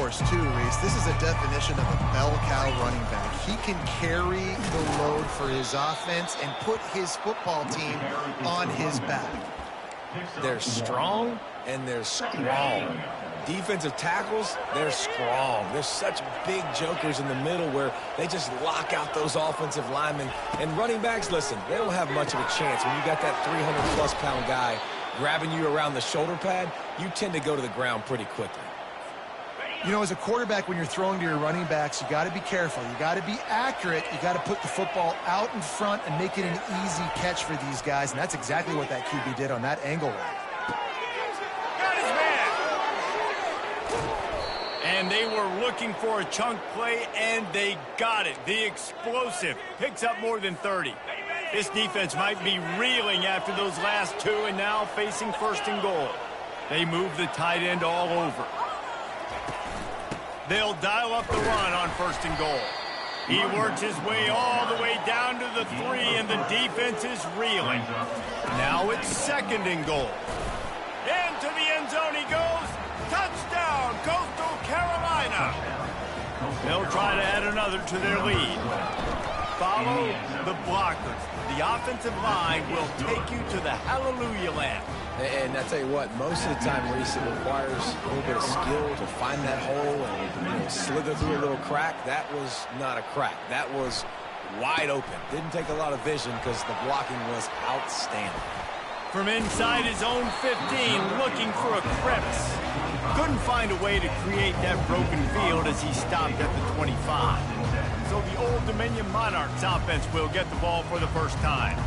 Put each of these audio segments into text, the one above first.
course, too, Reese. This is a definition of a bell cow running back. He can carry the load for his offense and put his football team on his back. They're strong and they're strong. Defensive tackles, they're strong. They're such big jokers in the middle where they just lock out those offensive linemen. And running backs, listen, they don't have much of a chance. When you got that 300-plus pound guy grabbing you around the shoulder pad, you tend to go to the ground pretty quickly. You know, as a quarterback, when you're throwing to your running backs, you got to be careful. You got to be accurate. You got to put the football out in front and make it an easy catch for these guys. And that's exactly what that QB did on that angle route. And they were looking for a chunk play, and they got it. The explosive picks up more than 30. This defense might be reeling after those last two and now facing first and goal. They move the tight end all over. They'll dial up the run on first and goal. He works his way all the way down to the 3, and the defense is reeling. Now it's second and goal. Into the end zone he goes. Touchdown, Coastal Carolina. They'll try to add another to their lead. Follow the blockers. The offensive line will take you to the hallelujah land. And I tell you what, most of the time, Reese, it requires a little bit of skill to find that hole and slither through a little crack. That was not a crack. That was wide open. Didn't take a lot of vision because the blocking was outstanding. From inside his own 15, looking for a crevice. Couldn't find a way to create that broken field as he stopped at the 25. So the Old Dominion Monarchs offense will get the ball for the first time.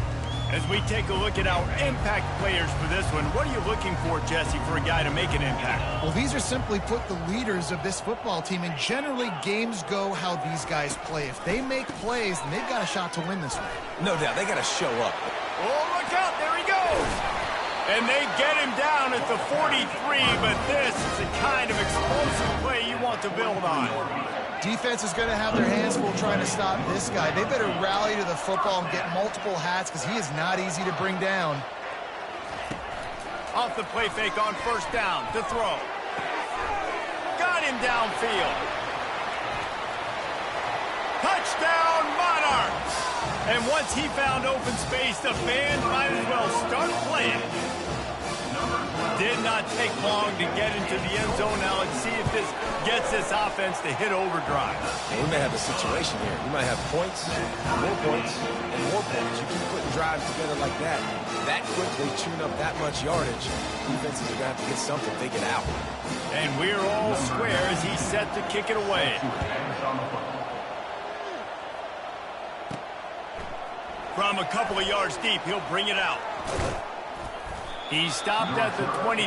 As we take a look at our impact players for this one, what are you looking for, Jesse, for a guy to make an impact? Well, these are simply put the leaders of this football team, and generally games go how these guys play. If they make plays, then they've got a shot to win this one. No doubt, they got to show up. Oh, look out, there he goes! And they get him down at the 43, but this is the kind of explosive play you want to build on. Defense is going to have their hands full trying to stop this guy. They better rally to the football and get multiple hats because he is not easy to bring down. Off the play fake on first down to throw. Got him downfield. Touchdown, Monarchs! And once he found open space, the band might as well start playing. Did not take long to get into the end zone. Now let's see if this gets this offense to hit overdrive. And we may have a situation here. You might have points, and more points. You keep putting drives together like that quickly tune up that much yardage. Defenses are going to have to get something figured out. And we're all square as he's set to kick it away. From a couple of yards deep, he'll bring it out. He stopped at the 23,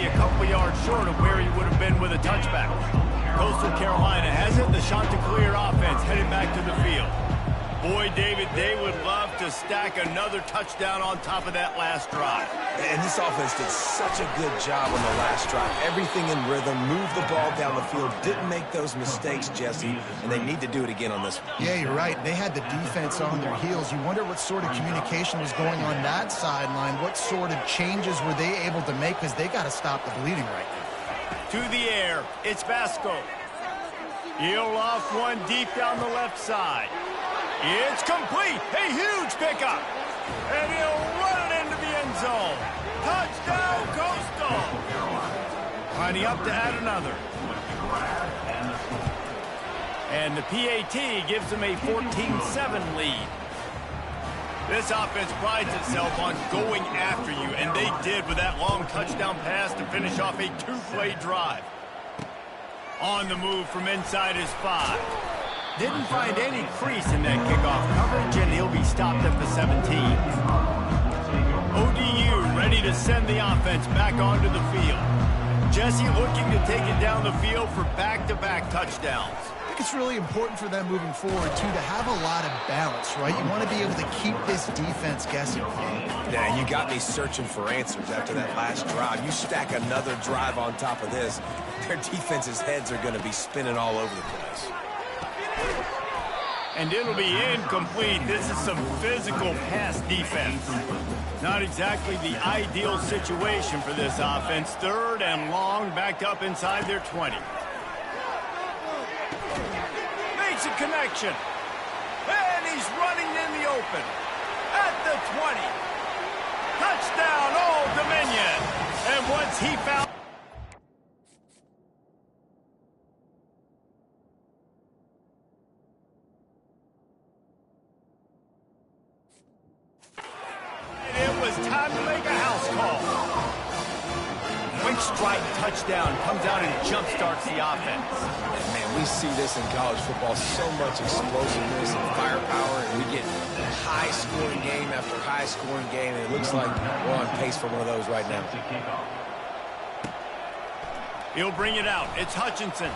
a couple of yards short of where he would have been with a touchback. Coastal Carolina has it. The Chanticleer offense headed back to the field. Boy, David, they would love to stack another touchdown on top of that last drive. And this offense did such a good job on the last drive. Everything in rhythm, moved the ball down the field, didn't make those mistakes, Jesse, and they need to do it again on this one. Yeah, you're right. They had the defense on their heels. You wonder what sort of communication was going on that sideline. What sort of changes were they able to make because they got to stop the bleeding right now. To the air, it's Vasco. He'll off one deep down the left side. It's complete. A huge pickup. And he'll run it into the end zone. Touchdown, Coastal. Lining up to add another. And the PAT gives them a 14-7 lead. This offense prides itself on going after you, and they did with that long touchdown pass to finish off a two-play drive. On the move from inside his 5. Didn't find any crease in that kickoff coverage, and he'll be stopped at the 17. ODU ready to send the offense back onto the field. Jesse looking to take it down the field for back-to-back touchdowns. I think it's really important for them moving forward, too, to have a lot of balance, right? You want to be able to keep this defense guessing. Yeah, you got me searching for answers after that last drive. You stack another drive on top of this, their defense's heads are going to be spinning all over the place. And it'll be incomplete. This is some physical pass defense. Not exactly the ideal situation for this offense. Third and long, backed up inside their 20. Makes a connection. And he's running in the open. At the 20. Touchdown, Old Dominion. And once he found... It was time to make a house call. Quick strike touchdown comes out and jump-starts the offense. And man, we see this in college football, so much explosiveness and firepower, and we get high-scoring game after high-scoring game, and it looks like we're on pace for one of those right now. He'll bring it out. It's Hutchinson.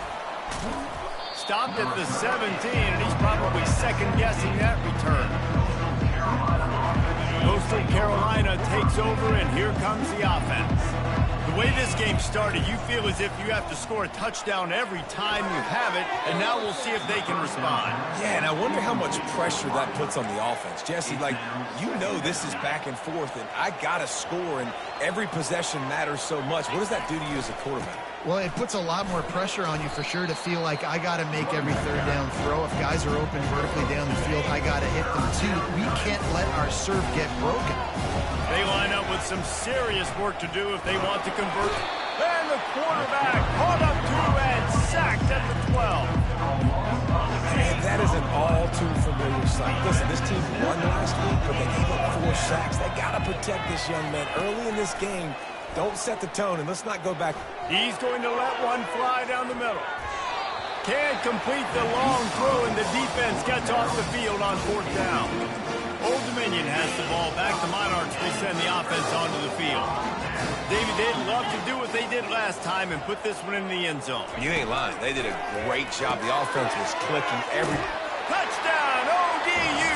Stopped at the 17, and he's probably second-guessing that return. Coastal Carolina takes over, and here comes the offense. The way this game started, you feel as if you have to score a touchdown every time you have it, and now we'll see if they can respond. Yeah, and I wonder how much pressure that puts on the offense. Jesse, like, you know this is back and forth, and I got to score, and every possession matters so much. What does that do to you as a quarterback? Well, it puts a lot more pressure on you for sure to feel like I got to make every third down throw. If guys are open vertically down the field, I got to hit them too. We can't let our serve get broken. They line up with some serious work to do if they want to convert. And the quarterback caught up to and sacked at the 12. And that is an all-too-familiar sight. Listen, this team won last week, but they gave up 4 sacks. They got to protect this young man early in this game. Don't set the tone, and let's not go back. He's going to let one fly down the middle. Can't complete the long throw, and the defense gets off the field on 4th down. Old Dominion has the ball back. The Monarchs will send the offense onto the field. David, they'd love to do what they did last time and put this one in the end zone. You ain't lying. They did a great job. The offense was clicking every... Touchdown, ODU!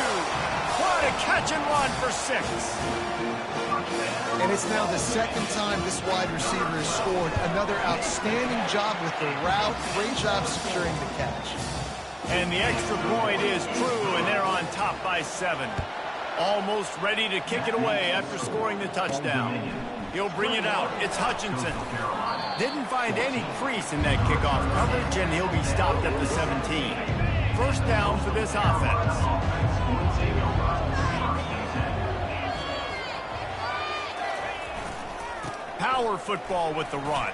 What a catch and run for 6. And it's now the second time this wide receiver has scored. Another outstanding job with the route. Great job securing the catch. And the extra point is true, and they're on top by 7. Almost ready to kick it away after scoring the touchdown. He'll bring it out. It's Hutchinson. Didn't find any crease in that kickoff coverage, and he'll be stopped at the 17. 1st down for this offense. Power football with the run.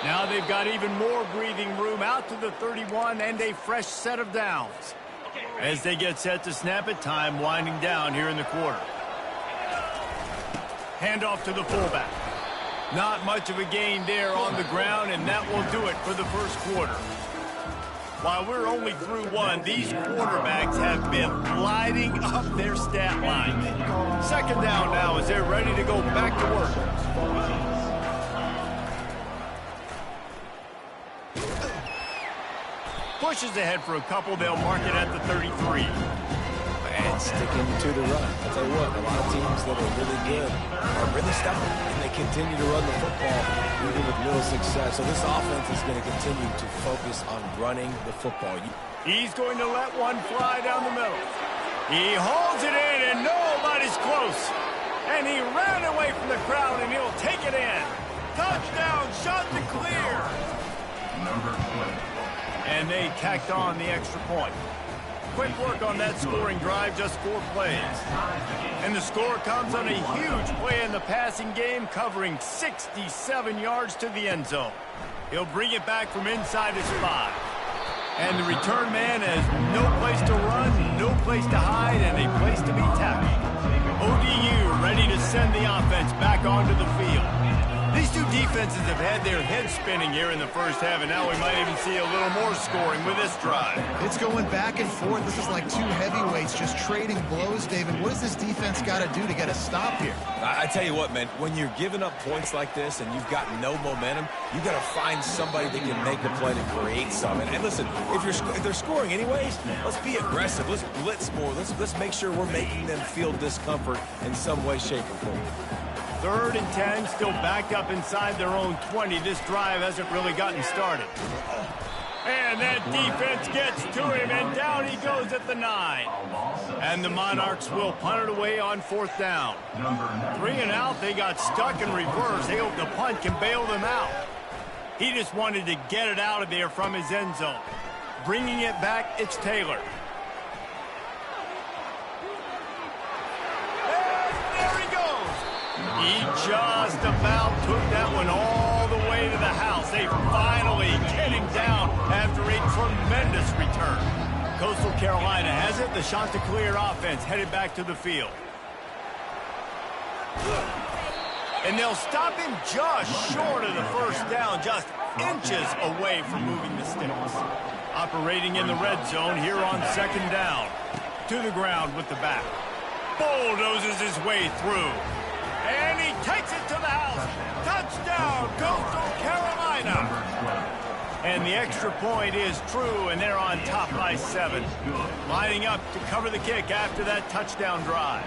Now they've got even more breathing room out to the 31 and a fresh set of downs. As they get set to snap it, time winding down here in the quarter. Handoff to the fullback. Not much of a gain there on the ground, and that will do it for the first quarter. While we're only through 1, these quarterbacks have been lighting up their stat line. 2nd down now as they're ready to go back to work. Pushes ahead for a couple. They'll mark it at the 33. And sticking to the run. I'll tell you what, a lot of teams that are really good are really stubborn, and they continue to run the football even with little success. So this offense is going to continue to focus on running the football. He's going to let one fly down the middle. He holds it in, and nobody's close. And he ran away from the crowd, and he'll take it in. Touchdown, shot to clear. And they tacked on the extra point. Quick work on that scoring drive, just 4 plays. And the score comes on a huge play in the passing game, covering 67 yards to the end zone. He'll bring it back from inside his 5. And the return man has no place to run, no place to hide, and a place to be tackled. ODU ready to send the offense back onto the field. These two defenses have had their heads spinning here in the first half, and now we might even see a little more scoring with this drive. It's going back and forth. This is like 2 heavyweights just trading blows, David. What does this defense got to do to get a stop here? I tell you what, man, when you're giving up points like this and you've got no momentum, you got to find somebody that can make a play to create something. And listen, if they're scoring anyways, let's be aggressive. Let's blitz more. Let's make sure we're making them feel discomfort in some way, shape, or form. 3rd and 10, still backed up inside their own 20. This drive hasn't really gotten started. And that defense gets to him, and down he goes at the 9. And the Monarchs will punt it away on 4th down. 3 and out, they got stuck in reverse. They hope the punt can bail them out. He just wanted to get it out of there from his end zone. Bringing it back, it's Taylor. And there he goes. He just about took that one all the way to the house. They finally get him down after a tremendous return. Coastal Carolina has it. The Chanticleer offense headed back to the field. And they'll stop him just short of the first down, just inches away from moving the sticks. Operating in the red zone here on second down. To the ground with the back. Bulldozes his way through. And he takes it to the house. Touchdown, Coastal Carolina. And the extra point is true, and they're on top by 7. Lining up to cover the kick after that touchdown drive.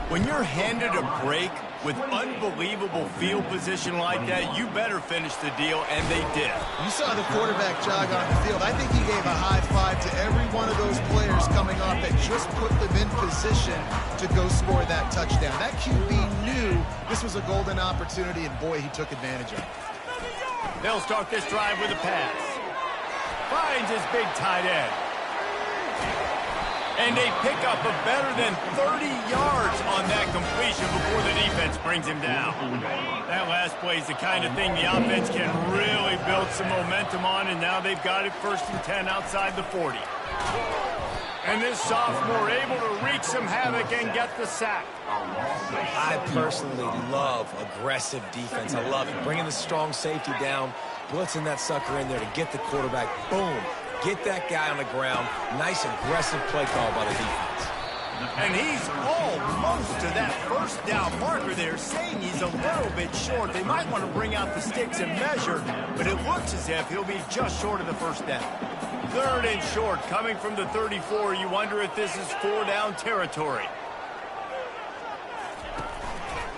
When you're handed a break with unbelievable field position like that, you better finish the deal, and they did. You saw the quarterback jog on the field. I think he gave a high five to every one of those players coming off that just put them in position to go score that touchdown. That QB knew this was a golden opportunity, and boy, he took advantage of it. They'll start this drive with a pass. Finds his big tight end. And they pick up a better than 30 yards on that completion before the defense brings him down. That last play is the kind of thing the offense can really build some momentum on, and now they've got it 1st and 10 outside the 40. And this sophomore able to wreak some havoc and get the sack. I personally love aggressive defense. I love it. Bringing the strong safety down, blitzing that sucker in there to get the quarterback. Boom. Get that guy on the ground. Nice aggressive play call by the defense. And he's almost to that first down marker there, saying he's a little bit short. They might want to bring out the sticks and measure, but it looks as if he'll be just short of the first down. 3rd and short, coming from the 34. You wonder if this is 4-down territory.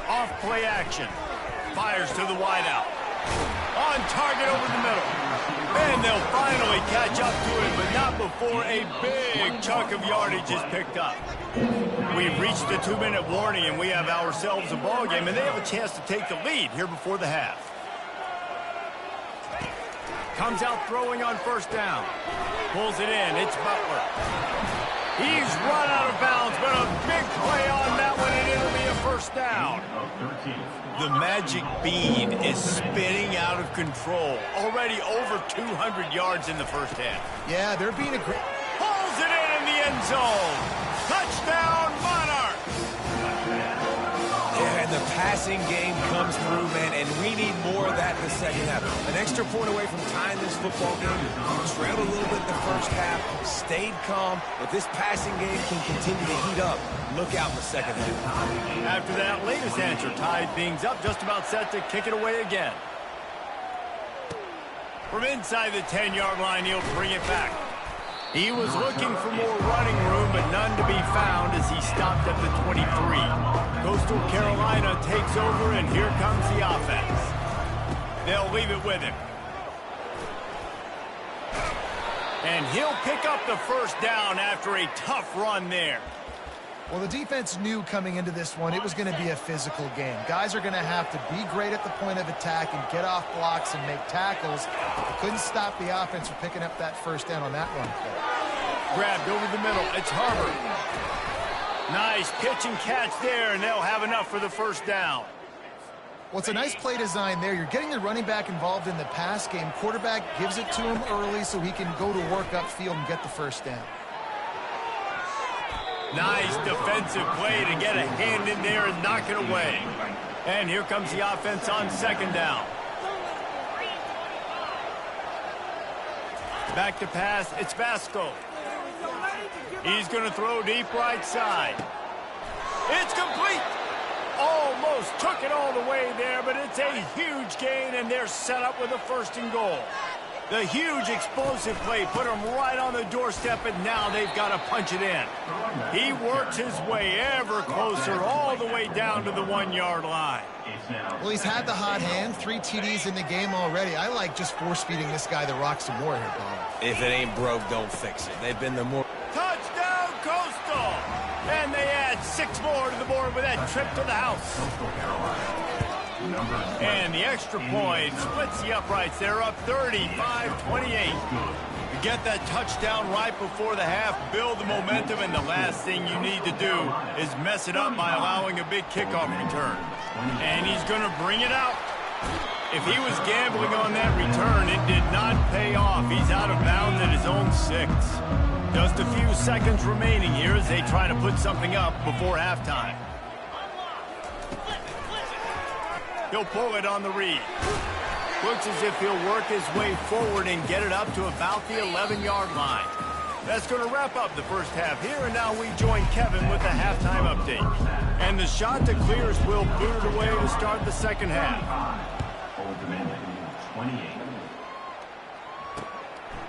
Off play action. Fires to the wideout. On target over the middle. And they'll finally catch up to it, but not before a big chunk of yardage is picked up. We've reached the 2-minute warning, and we have ourselves a ball game, and they have a chance to take the lead here before the half. Comes out throwing on 1st down. Pulls it in. It's Butler. He's run out of bounds, but a big play on that one, and it'll be a 1st down. The magic bean is spinning out of control. Already over 200 yards in the first half. Yeah, they're being aggressive. Pulls it in the end zone. Touchdown, Monarchs. Yeah, and the passing game comes through, man, and we need more of that in the second half. An extra point away from tying this football game. Trailed a little bit in the first half, stayed calm. If this passing game can continue to heat up, look out in the second half. After that latest answer, tied things up, just about set to kick it away again. From inside the 10-yard line, he'll bring it back. He was looking for more running room, but none to be found as he stopped at the 23. Coastal Carolina takes over, and here comes the offense. They'll leave it with him. And he'll pick up the 1st down after a tough run there. Well, the defense knew coming into this one it was going to be a physical game. Guys are going to have to be great at the point of attack and get off blocks and make tackles. But they couldn't stop the offense from picking up that 1st down on that run play. Grabbed over the middle. It's Harvard. Nice pitch and catch there, and they'll have enough for the 1st down. Well, it's a nice play design there. You're getting the running back involved in the pass game. Quarterback gives it to him early so he can go to work upfield and get the 1st down. Nice defensive play to get a hand in there and knock it away. And here comes the offense on 2nd down. Back to pass, it's Vasco. He's going to throw deep right side. It's complete. Almost took it all the way there, but it's a huge gain, and they're set up with a 1st and goal. The huge explosive play put him right on the doorstep, and now they've got to punch it in. He works his way ever closer all the way down to the 1-yard line. Well, he's had the hot hand, 3 TDs in the game already. I like just force-feeding this guy the rock some more here, Bob. If it ain't broke, don't fix it. They've been the more... Touchdown, Coastal! And they add 6 more to the board with that trip to the house. And the extra point splits the uprights. They're up 35-28. Get that touchdown right before the half, build the momentum, and the last thing you need to do is mess it up by allowing a big kickoff return. And he's going to bring it out. If he was gambling on that return, it did not pay off. He's out of bounds at his own 6. Just a few seconds remaining here as they try to put something up before halftime. He'll pull it on the read. Looks as if he'll work his way forward and get it up to about the 11-yard line. That's going to wrap up the first half here, and now we join Kevin with the halftime update. And the shot to clear as Will boot it away to start the second half.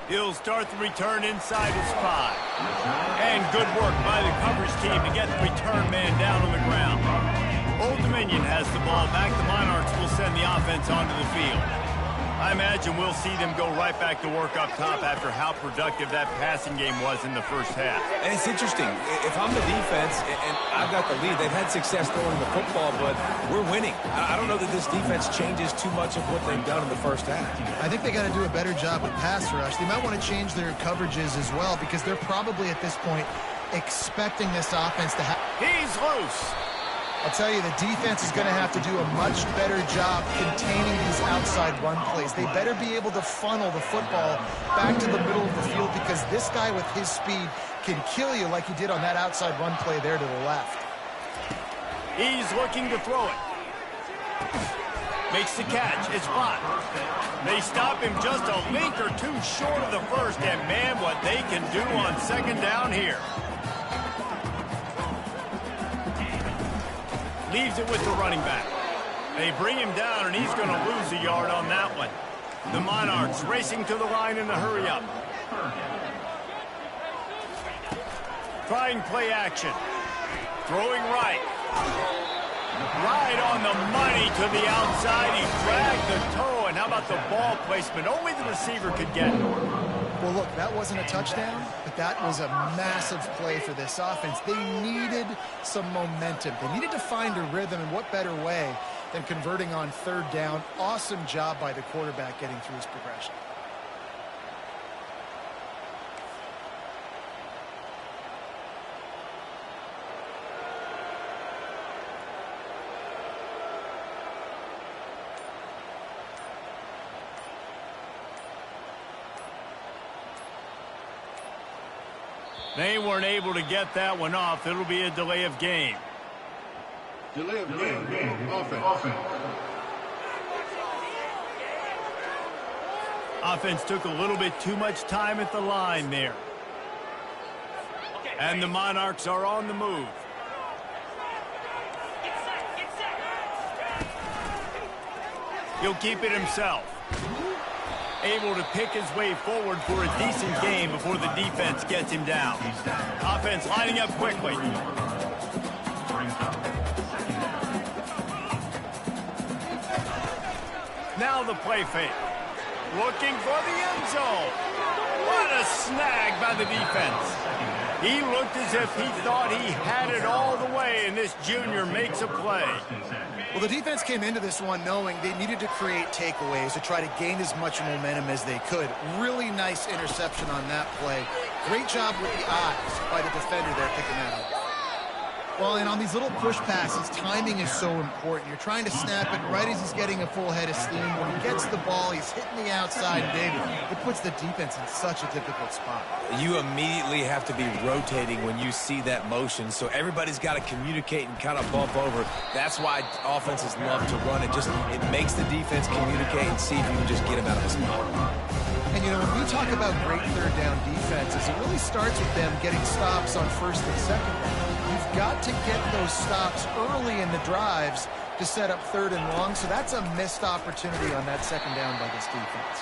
He'll start the return inside his 5. And good work by the coverage team to get the return man down on the ground. Old Dominion has the ball back. The Monarchs will send the offense onto the field. I imagine we'll see them go right back to work up top after how productive that passing game was in the first half. And it's interesting. If I'm the defense and I've got the lead, they've had success throwing the football, but we're winning. I don't know that this defense changes too much of what they've done in the first half. I think they got to do a better job with pass rush. They might want to change their coverages as well because they're probably at this point expecting this offense to have. He's loose. I'll tell you, the defense is going to have to do a much better job containing these outside run plays. They better be able to funnel the football back to the middle of the field because this guy with his speed can kill you like he did on that outside run play there to the left. He's looking to throw it. Makes the catch. It's blocked. They stop him just a link or two short of the first, and man, what they can do on second down here. Leaves it with the running back. They bring him down, and he's going to lose a yard on that one. The Monarchs racing to the line in the hurry-up. Trying play action. Throwing right. Right on the money to the outside. He dragged the toe, and how about the ball placement? Only the receiver could get it. Well, look, that wasn't a touchdown, but that was a massive play for this offense. They needed some momentum. They needed to find a rhythm, and what better way than converting on third down. Awesome job by the quarterback getting through his progression. They weren't able to get that one off. It'll be a delay of game. Delay of game. Offense. Offense took a little bit too much time at the line there. And the Monarchs are on the move. He'll keep it himself. Able to pick his way forward for a decent game before the defense gets him down. Offense lining up quickly. Now the play fake. Looking for the end zone. What a snag by the defense. He looked as if he thought he had it all the way, and this junior makes a play. Well, the defense came into this one knowing they needed to create takeaways to try to gain as much momentum as they could. Really nice interception on that play. Great job with the eyes by the defender there picking that up. Well, and on these little push passes, timing is so important. You're trying to snap it right as he's getting a full head of steam. When he gets the ball, he's hitting the outside big. It puts the defense in such a difficult spot. You immediately have to be rotating when you see that motion, so everybody's got to communicate and kind of bump over. That's why offenses love to run it. It makes the defense communicate and see if you can just get him out of the spot. And, you know, when we talk about great third down defenses, it really starts with them getting stops on first and second down. You've got to get those stops early in the drives to set up third and long, so that's a missed opportunity on that second down by this defense.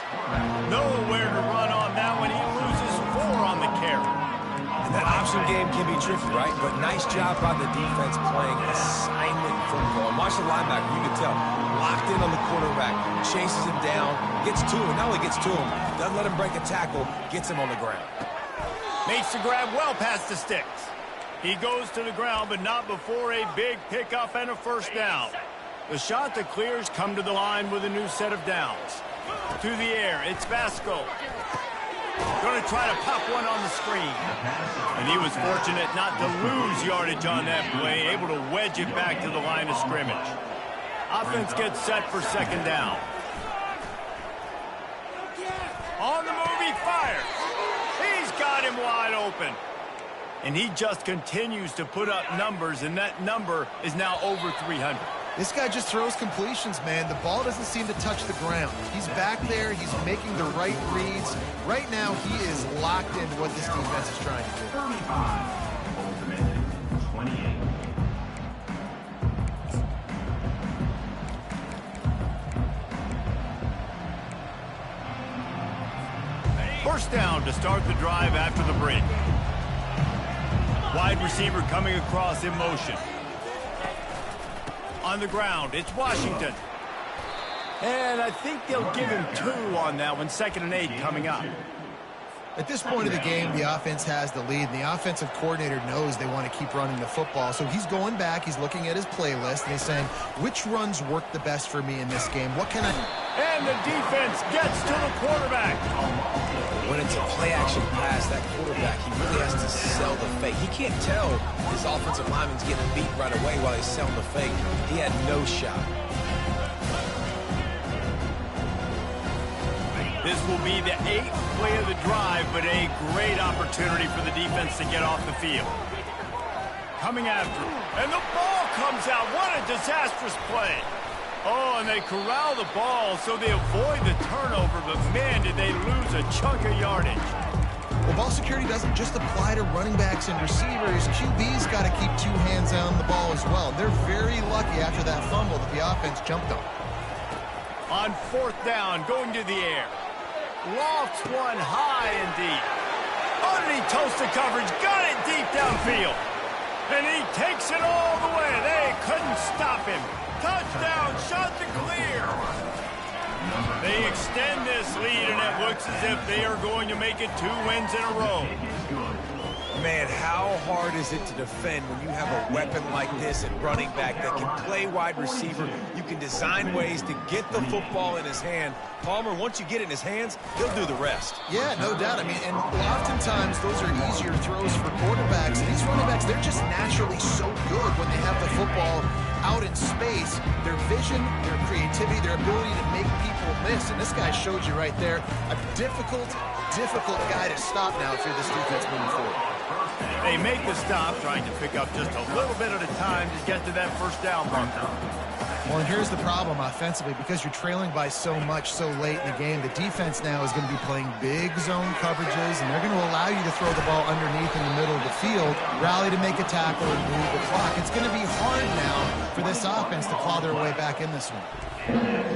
Nowhere to run on that one. He loses 4 on the carry. And that option game can be tricky, right? But nice job by the defense playing assignment football. And watch the linebacker, you can tell, locked in on the quarterback, chases him down, gets to him, not only gets to him, doesn't let him break a tackle, gets him on the ground. Makes the grab well past the sticks. He goes to the ground, but not before a big pickup and a first down. The shot that clears come to the line with a new set of downs. To the air, it's Vasco. Going to try to pop one on the screen. And he was fortunate not to lose yardage on that play, able to wedge it back to the line of scrimmage. Offense gets set for second down. On the move, he fires. He's got him wide open. And he just continues to put up numbers, and that number is now over 300. This guy just throws completions, man. The ball doesn't seem to touch the ground. He's back there. He's making the right reads. Right now, he is locked into what this defense is trying to do. 28. First down to start the drive after the break. Wide receiver coming across in motion. On the ground, it's Washington. And I think they'll give him 2 on that one. 2nd and 8 coming up. At this point of the game, the offense has the lead, and the offensive coordinator knows they want to keep running the football. So he's going back, he's looking at his playlist, and he's saying, which runs work the best for me in this game? What can I do? And the defense gets to the quarterback. When it's a play-action pass, that quarterback, he really has to sell the fake. He can't tell his offensive lineman's getting beat right away while he's selling the fake. He had no shot. This will be the 8th play of the drive, but a great opportunity for the defense to get off the field. Coming after him. And the ball comes out. What a disastrous play. Oh, and they corral the ball so they avoid the turnover, but man, did they lose a chunk of yardage. Well, ball security doesn't just apply to running backs and receivers. QB's got to keep 2 hands on the ball as well. They're very lucky after that fumble that the offense jumped on. On 4th down, going to the air. Lofts one high and deep. Underneath toasted coverage, got it deep downfield. And he takes it all the way. They couldn't stop him. Touchdown, shot to clear. They extend this lead, and it looks as if they are going to make it 2 wins in a row. Man, how hard is it to defend when you have a weapon like this at running back that can play wide receiver? You can design ways to get the football in his hand. Palmer, once you get it in his hands, he'll do the rest. Yeah, no doubt. I mean, and oftentimes those are easier throws for quarterbacks. These running backs, they're just naturally so good when they have the football out in space. Their vision, their creativity, their ability to make people miss. And this guy showed you right there, a difficult guy to stop now if you're this defense moving forward. They make the stop, trying to pick up just a little bit at a time to get to that first down marker. Well, and here's the problem offensively. Because you're trailing by so much so late in the game, the defense now is going to be playing big zone coverages, and they're going to allow you to throw the ball underneath in the middle of the field, rally to make a tackle, and move the clock. It's going to be hard now for this offense to claw their way back in this one.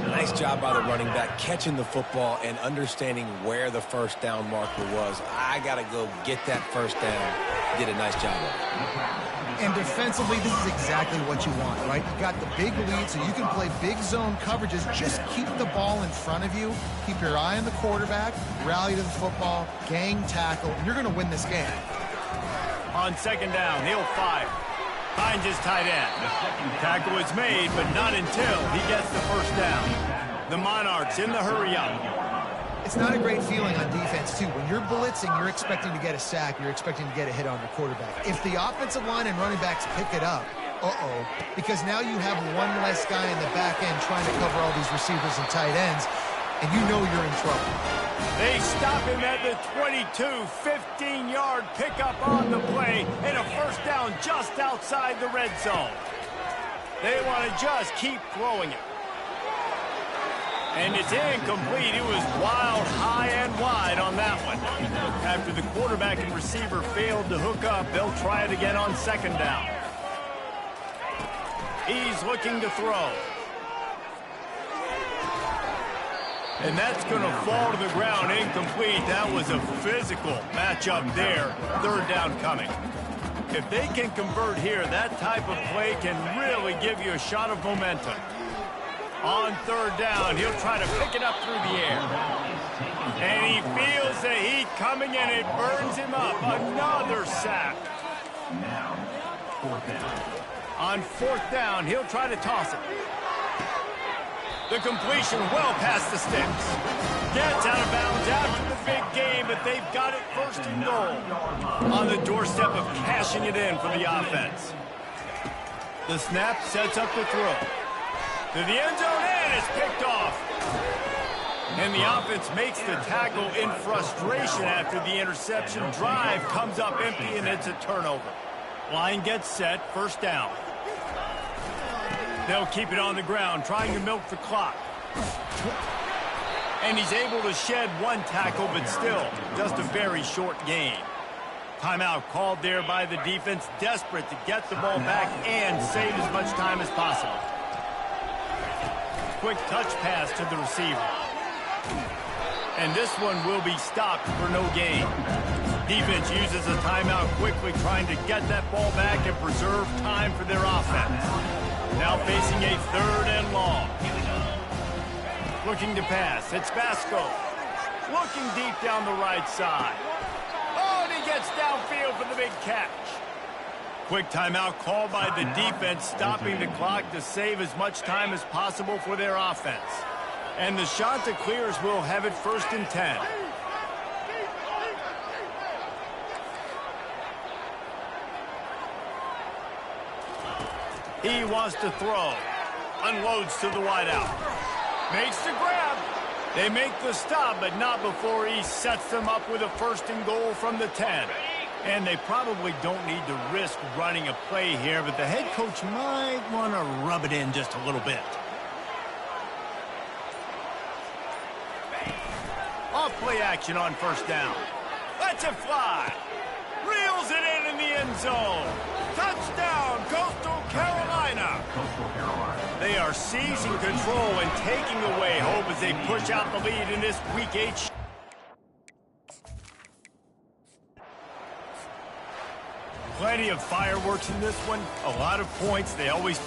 Nice job by the running back, catching the football and understanding where the first down marker was. I got to go get that first down. Did a nice job of it. And defensively, this is exactly what you want, right? You got the big lead, so you can play big zone coverages. Just keep the ball in front of you. Keep your eye on the quarterback. Rally to the football. Gang tackle. And you're going to win this game. On 2nd down, he'll fire. Finds his tight end. Tackle is made, but not until he gets the first down. The Monarchs in the hurry-up. It's not a great feeling on defense, too. When you're blitzing, you're expecting to get a sack. You're expecting to get a hit on your quarterback. If the offensive line and running backs pick it up, because now you have one less guy in the back end trying to cover all these receivers and tight ends, and you know you're in trouble. They stop him at the 22, 15-yard pickup on the play, and a first down just outside the red zone. They want to just keep throwing it. And it's incomplete. It was wild, high and wide on that one. After the quarterback and receiver failed to hook up, they'll try it again on 2nd down. He's looking to throw. And that's going to fall to the ground incomplete. That was a physical matchup there. 3rd down coming. If they can convert here, that type of play can really give you a shot of momentum. On 3rd down, he'll try to pick it up through the air. And he feels the heat coming, and it burns him up. Another sack. On 4th down, he'll try to toss it. The completion well past the sticks. Gets out of bounds after the big game, but they've got it first and goal. On the doorstep of cashing it in for the offense. The snap sets up the throw. To the end zone, and it's picked off. And the offense makes the tackle in frustration after the interception. Drive comes up empty, and it's a turnover. Line gets set, first down. They'll keep it on the ground, trying to milk the clock. And he's able to shed one tackle, but still, just a very short gain. Timeout called there by the defense, desperate to get the ball back and save as much time as possible. Quick touch pass to the receiver. And this one will be stopped for no gain. Defense uses a timeout quickly, trying to get that ball back and preserve time for their offense. Now facing a third and long. Looking to pass. It's Vasco. Looking deep down the right side. Oh, and he gets downfield for the big catch. Quick timeout called by the defense, stopping the clock to save as much time as possible for their offense. And the shot that clears will have it first and 10. He wants to throw. Unloads to the wideout. Makes the grab. They make the stop, but not before he sets them up with a first and goal from the 10. And they probably don't need to risk running a play here, but the head coach might want to rub it in just a little bit. Off play action on first down. Lets it fly. Reels it in the end zone. Touchdown, Coastal Carolina. They are seizing control and taking away hope as they push out the lead in this Week 8. Plenty of fireworks in this one. A lot of points. They always